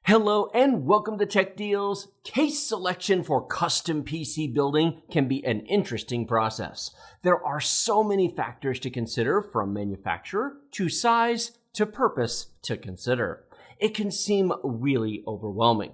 Hello and welcome to Tech Deals. Case selection for custom PC building can be an interesting process. There are so many factors to consider, from manufacturer to size to purpose to consider. It can seem really overwhelming.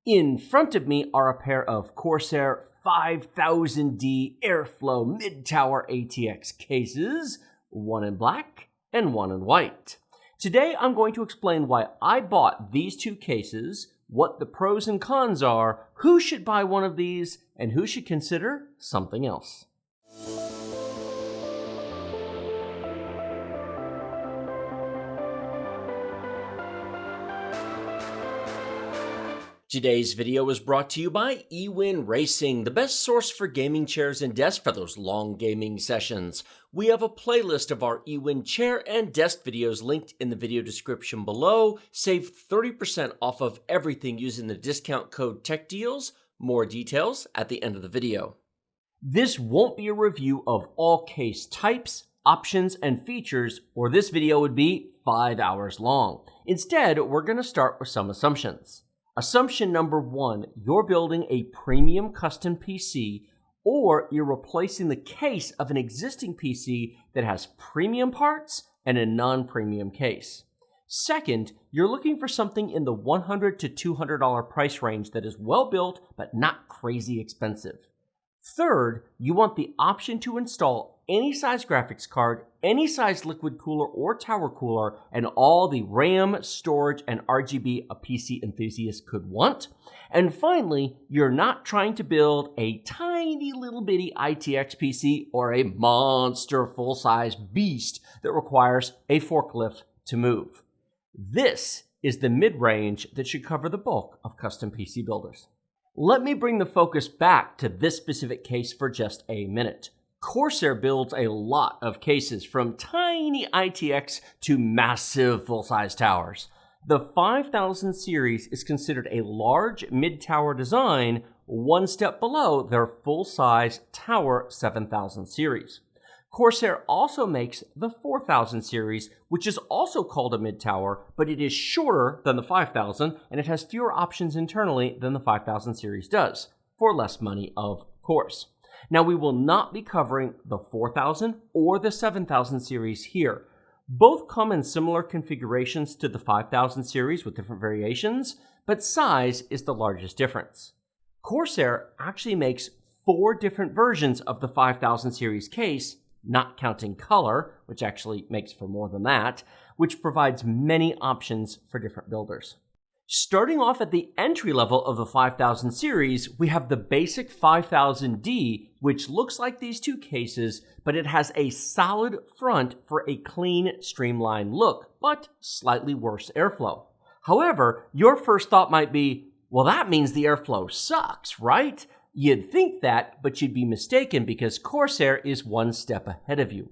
In front of me are a pair of Corsair 5000D Airflow mid-tower ATX cases, one in black and one in white. Today, I'm going to explain why I bought these two cases, what the pros and cons are, who should buy one of these, and who should consider something else. Today's video was brought to you by eWin Racing, the best source for gaming chairs and desks for those long gaming sessions. We have a playlist of our eWin chair and desk videos linked in the video description below. Save 30% off of everything using the discount code techdeals. More details at the end of the video. This won't be a review of all case types, options, and features, or this video would be 5 hours long. Instead, we're going to start with some assumptions. Assumption number 1, you're building a premium custom PC, or you're replacing the case of an existing PC that has premium parts and a non-premium case. Second, you're looking for something in the $100 to $200 price range that is well built but not crazy expensive. Third, you want the option to install any size graphics card, any size liquid cooler or tower cooler, and all the RAM, storage, and RGB a PC enthusiast could want. And finally, you're not trying to build a tiny little bitty ITX PC or a monster full-size beast that requires a forklift to move. This is the mid-range that should cover the bulk of custom PC builders. Let me bring the focus back to this specific case for just a minute. Corsair builds a lot of cases, from tiny ITX to massive full-size towers. The 5000 series is considered a large mid-tower design, one step below their full-size Tower 7000 series. Corsair also makes the 4000 series, which is also called a mid-tower, but it is shorter than the 5000, and it has fewer options internally than the 5000 series does, for less money, of course. Now, we will not be covering the 4000 or the 7000 series here. Both come in similar configurations to the 5000 series with different variations, but size is the largest difference. Corsair actually makes 4 different versions of the 5000 series case, not counting color, which actually makes for more than that, which provides many options for different builders. Starting off at the entry level of the 5000 series, we have the basic 5000D, which looks like these two cases, but it has a solid front for a clean, streamlined look, but slightly worse airflow. However, your first thought might be, well, that means the airflow sucks, right? You'd think that, but you'd be mistaken because Corsair is one step ahead of you.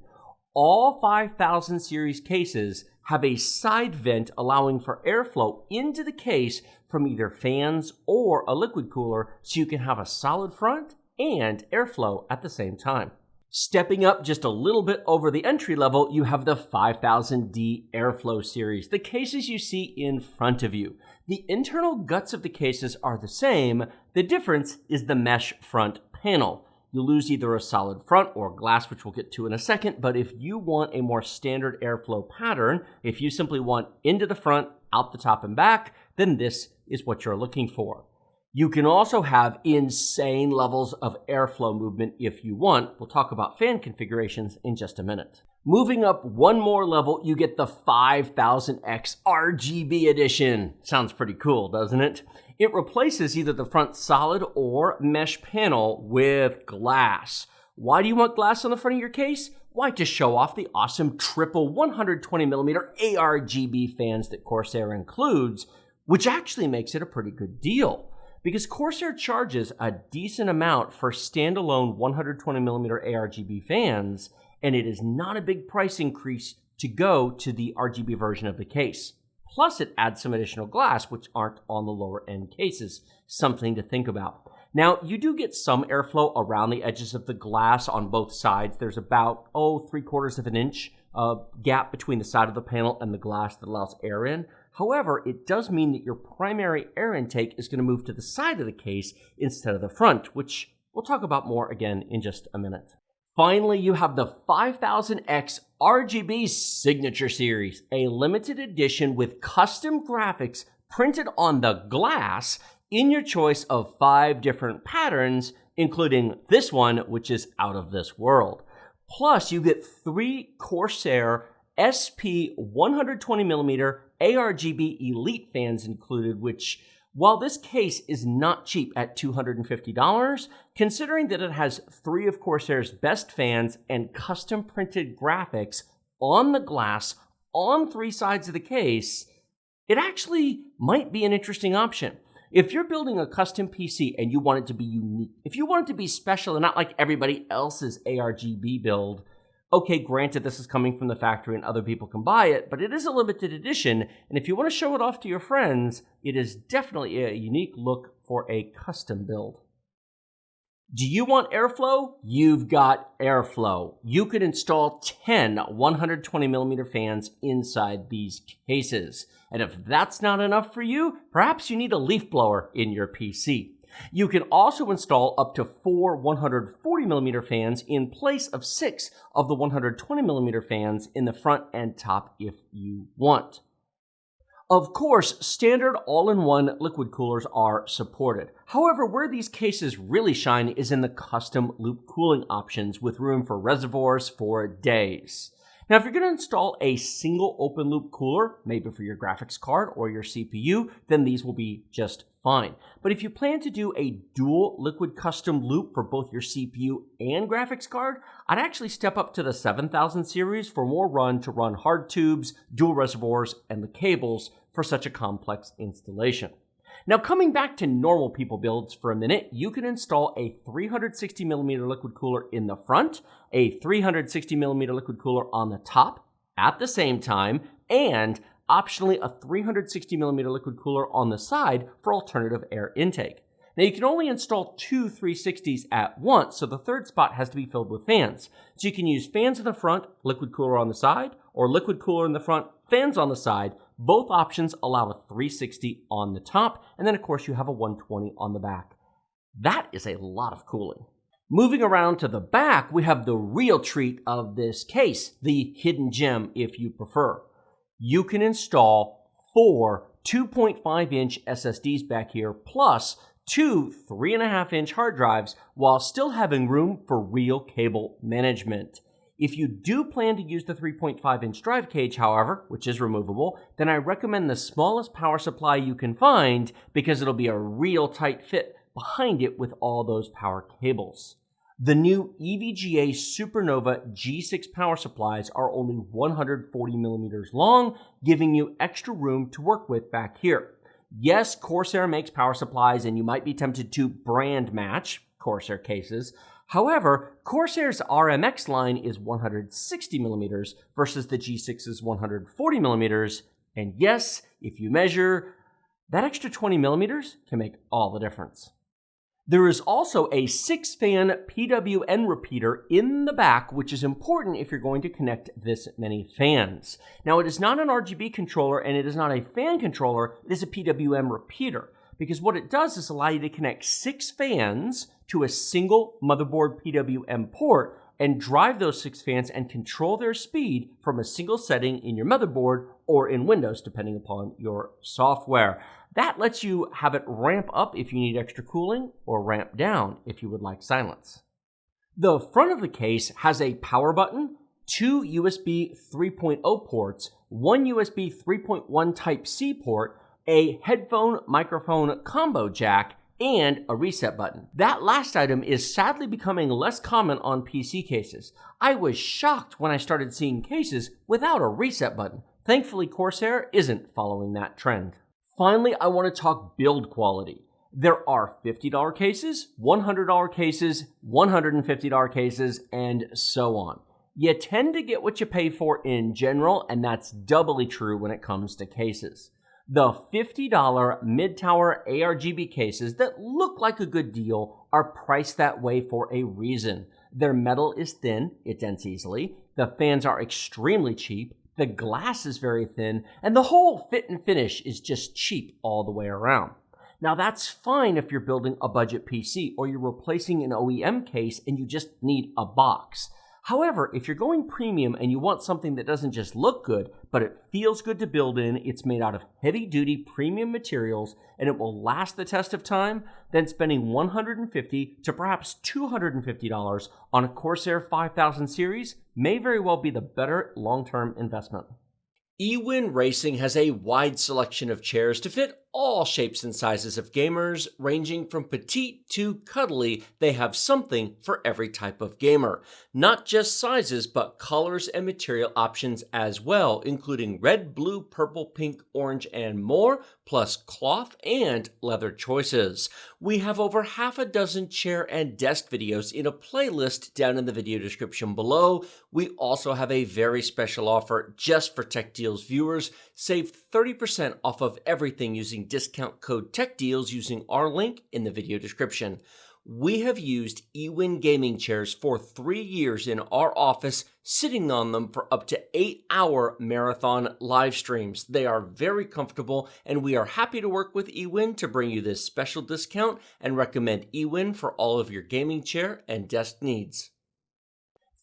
All 5000 series cases have a side vent allowing for airflow into the case from either fans or a liquid cooler, so you can have a solid front and airflow at the same time. Stepping up just a little bit over the entry level, you have the 5000D Airflow series, the cases you see in front of you. The internal guts of the cases are the same. The difference is the mesh front panel. You'll lose either a solid front or glass, which we'll get to in a second, but if you want a more standard airflow pattern, if you simply want into the front, out the top and back, then this is what you're looking for. You can also have insane levels of airflow movement if you want. We'll talk about fan configurations in just a minute. Moving up one more level, you get the 5000X RGB edition. Sounds pretty cool, doesn't it? It replaces either the front solid or mesh panel with glass. Why do you want glass on the front of your case? Why? To show off the awesome triple 120mm ARGB fans that Corsair includes, which actually makes it a pretty good deal, because Corsair charges a decent amount for standalone 120mm ARGB fans, and it is not a big price increase to go to the RGB version of the case. Plus, it adds some additional glass, which aren't on the lower end cases. Something to think about. Now, you do get some airflow around the edges of the glass on both sides. There's about, 3/4 of an inch gap between the side of the panel and the glass that allows air in. However, it does mean that your primary air intake is going to move to the side of the case instead of the front, which we'll talk about more again in just a minute. Finally, you have the 5000X RGB Signature Series, a limited edition with custom graphics printed on the glass in your choice of 5 different patterns, including this one, which is out of this world. Plus, you get 3 Corsair SP 120mm ARGB Elite fans included, which, while this case is not cheap at $250, considering that it has 3 of Corsair's best fans and custom printed graphics on the glass on 3 sides of the case, it actually might be an interesting option. If you're building a custom PC and you want it to be unique, if you want it to be special and not like everybody else's ARGB build, okay, granted, this is coming from the factory and other people can buy it, but it is a limited edition, and if you want to show it off to your friends, it is definitely a unique look for a custom build. Do you want airflow? You've got airflow. You could install 10 120mm fans inside these cases. And if that's not enough for you, perhaps you need a leaf blower in your PC. You can also install up to 4 140mm fans in place of 6 of the 120mm fans in the front and top if you want. Of course, standard all-in-one liquid coolers are supported. However, where these cases really shine is in the custom loop cooling options with room for reservoirs for days. Now, if you're going to install a single open loop cooler, maybe for your graphics card or your CPU, then these will be just fine. But if you plan to do a dual liquid custom loop for both your CPU and graphics card, I'd actually step up to the 7000 series for more run to run hard tubes, dual reservoirs, and the cables for such a complex installation. Now, coming back to normal people builds for a minute, you can install a 360mm liquid cooler in the front, a 360mm liquid cooler on the top at the same time, and optionally a 360mm liquid cooler on the side for alternative air intake. Now, you can only install 2 360s at once, so the third spot has to be filled with fans. So you can use fans in the front, liquid cooler on the side, or liquid cooler in the front, fans on the side. Both options allow a 360 on the top, and then of course you have a 120 on the back. That is a lot of cooling. Moving around to the back, we have the real treat of this case, the hidden gem if you prefer. You can install 4 2.5-inch SSDs back here, plus 2 3.5-inch hard drives, while still having room for real cable management. If you do plan to use the 3.5-inch drive cage, however, which is removable, then I recommend the smallest power supply you can find because it'll be a real tight fit behind it with all those power cables. The new EVGA Supernova G6 power supplies are only 140 millimeters long, giving you extra room to work with back here. Yes, Corsair makes power supplies, and you might be tempted to brand match Corsair cases. However, Corsair's RMX line is 160 millimeters versus the G6's 140 millimeters, and yes, if you measure, that extra 20 millimeters can make all the difference. There is also a 6-fan PWM repeater in the back, which is important if you're going to connect this many fans. Now, it is not an RGB controller and it is not a fan controller, it is a PWM repeater, because what it does is allow you to connect 6 fans to a single motherboard PWM port and drive those 6 fans and control their speed from a single setting in your motherboard or in Windows, depending upon your software. That lets you have it ramp up if you need extra cooling or ramp down if you would like silence. The front of the case has a power button, 2 USB 3.0 ports, 1 USB 3.1 Type-C port, a headphone microphone combo jack, and a reset button. That last item is sadly becoming less common on PC cases. I was shocked when I started seeing cases without a reset button. Thankfully, Corsair isn't following that trend. Finally, I want to talk build quality. There are $50 cases, $100 cases, $150 cases, and so on. You tend to get what you pay for in general, and that's doubly true when it comes to cases. The $50 mid-tower ARGB cases that look like a good deal are priced that way for a reason. Their metal is thin, it dents easily, the fans are extremely cheap, the glass is very thin, and the whole fit and finish is just cheap all the way around. Now that's fine if you're building a budget PC or you're replacing an OEM case and you just need a box. However, if you're going premium and you want something that doesn't just look good, but it feels good to build in, it's made out of heavy-duty premium materials, and it will last the test of time, then spending $150 to perhaps $250 on a Corsair 5000 series may very well be the better long-term investment. eWin Racing has a wide selection of chairs to fit all shapes and sizes of gamers, ranging from petite to cuddly. They have something for every type of gamer. Not just sizes, but colors and material options as well, including red, blue, purple, pink, orange, and more, plus cloth and leather choices. We have over half a dozen chair and desk videos in a playlist down in the video description below. We also have a very special offer just for Tech Deals viewers. Save 30% off of everything using discount code techdeals using our link in the video description. We have used eWin gaming chairs for 3 years in our office, sitting on them for up to 8-hour marathon live streams. They are very comfortable, and we are happy to work with eWin to bring you this special discount and recommend eWin for all of your gaming chair and desk needs.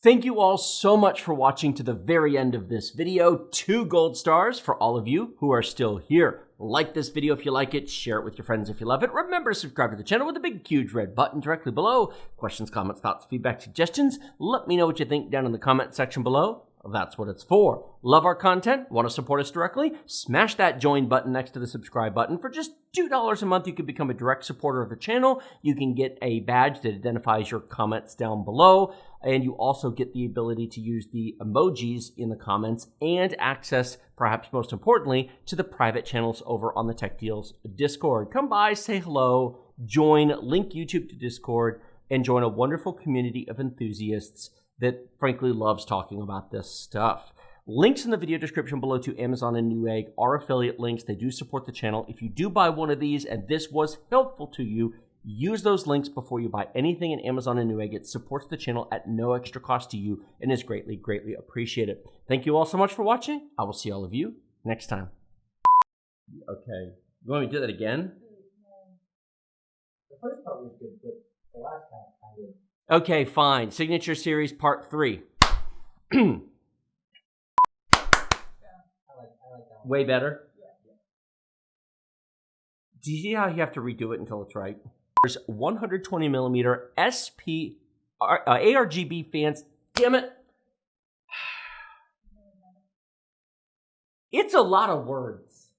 Thank you all so much for watching to the very end of this video. 2 gold stars for all of you who are still here. Like this video if you like it, share it with your friends if you love it. Remember to subscribe to the channel with a big, huge red button directly below. Questions, comments, thoughts, feedback, suggestions. Let me know what you think down in the comment section below. That's what it's for. Love our content? Want to support us directly? Smash that join button next to the subscribe button. For just $2 a month, you can become a direct supporter of the channel. You can get a badge that identifies your comments down below. And you also get the ability to use the emojis in the comments and access, perhaps most importantly, to the private channels over on the Tech Deals Discord. Come by, say hello, join, link YouTube to Discord, and join a wonderful community of enthusiasts that frankly loves talking about this stuff. Links in the video description below to Amazon and Newegg are affiliate links. They do support the channel. If you do buy one of these and this was helpful to you, use those links before you buy anything in Amazon and Newegg. It supports the channel at no extra cost to you and is greatly, greatly appreciated. Thank you all so much for watching. I will see all of you next time. Okay. You want me to do that again? The first part was good, but the last part I did. Okay, fine. Signature Series Part 3. I like that one. Way better? Yeah. Do you see how you have to redo it until it's right? There's 120mm ARGB fans. Damn it. It's a lot of words.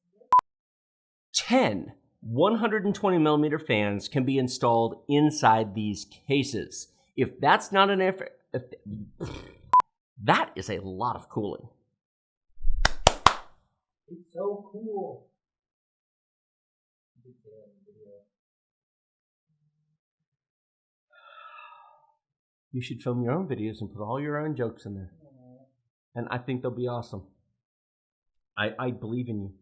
10 120mm fans can be installed inside these cases. If that's not an effort, that is a lot of cooling. It's so cool. You should film your own videos and put all your own jokes in there. And I think they'll be awesome. I believe in you.